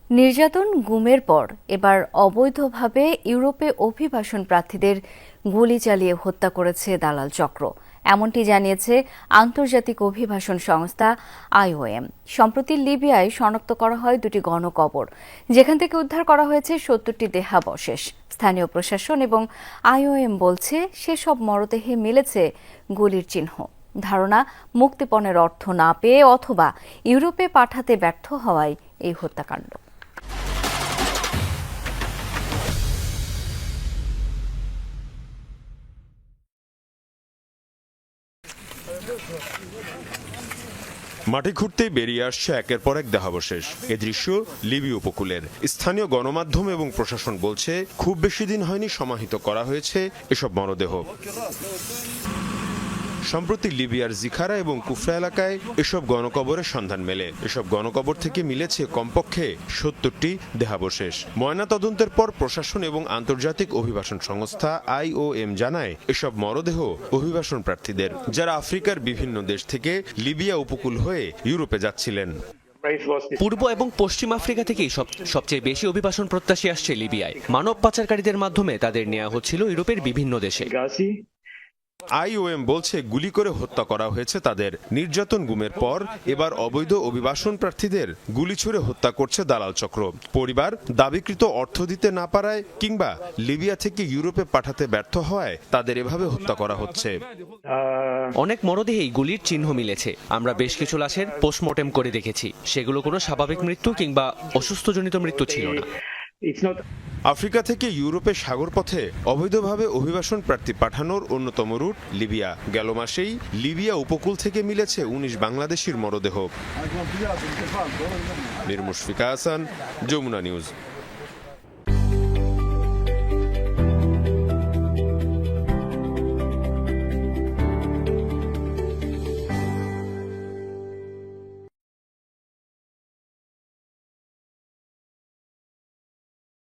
নির্যাতন গুমের পর এবার অবৈধভাবে ইউরোপে অভিবাসন প্রার্থীদের গুলি চালিয়ে হত্যা করেছে দালাল চক্র। এমনটি জানিয়েছে আন্তর্জাতিক অভিবাসন সংস্থা IOM। সম্প্রতি লিবিয়ায় শনাক্ত করা হয় দুটি গণকবর, যেখান থেকে উদ্ধার করা হয়েছে ৭০টি দেহাবশেষ। স্থানীয় প্রশাসন এবং IOM বলছে সেসব মরদেহে মিলেছে গুলির চিহ্ন। ধারণা, মুক্তিপণের অর্থ না পেয়ে অথবা ইউরোপে পাঠাতে ব্যর্থ হওয়ায় এই হত্যাকাণ্ড। মাটি খুঁড়তেই বেরিয়ে আসছে একের পর এক দেহাবশেষ। এ দৃশ্য লিবিয়া উপকূলের। স্থানীয় গণমাধ্যম এবং প্রশাসন বলছে খুব বেশি দিন হয়নি সমাহিত করা হয়েছে এসব মরদেহ। সম্প্রতি লিবিয়ার জিখারা এবং কুফরা এলাকায় এসব গণকবরের সন্ধান মেলে। এসব গণকবর থেকে মিলেছে কমপক্ষে ৭০টি দেহাবশেষ। ময়নাতদন্তের পর প্রশাসন এবং আন্তর্জাতিক অভিবাসন সংস্থা IOM জানায় এসব মরদেহ অভিবাসন প্রার্থীদের, যারা আফ্রিকার বিভিন্ন দেশ থেকে লিবিয়া উপকূল হয়ে ইউরোপে যাচ্ছিলেন। পূর্ব এবং পশ্চিম আফ্রিকা থেকেই সবচেয়ে বেশি অভিবাসন প্রত্যাশী আসছে লিবিয়ায়। মানব পাচারকারীদের মাধ্যমে তাদের নেওয়া হচ্ছিল ইউরোপের বিভিন্ন দেশে। IOM বলছে গুলি করে হত্যা করা হয়েছে তাদের। নির্যাতন গুমের পর এবার অবৈধ অভিবাসন প্রার্থীদের গুলি ছুড়ে হত্যা করছে দালাল চক্র। পরিবার দাবিকৃত অর্থ দিতে না পারায় কিংবা লিবিয়া থেকে ইউরোপে পাঠাতে ব্যর্থ হওয়ায় তাদের এভাবে হত্যা করা হচ্ছে। অনেক মরদেহেই গুলির চিহ্ন মিলেছে। আমরা বেশ কিছু লাশের পোস্টমর্টেম করে দেখেছি। সেগুলো কোনো স্বাভাবিক মৃত্যু কিংবা অসুস্থজনিত মৃত্যু ছিল না। আফ্রিকা থেকে ইউরোপে সাগরপথে অবৈধভাবে অভিবাসন প্রার্থী পাঠানোর অন্যতম রুট লিবিয়া। গেল মাসেই লিবিয়া উপকূল থেকে মিলেছে ১৯ বাংলাদেশির মরদেহ। মীর মুশফিকা হাসান, যমুনা নিউজ।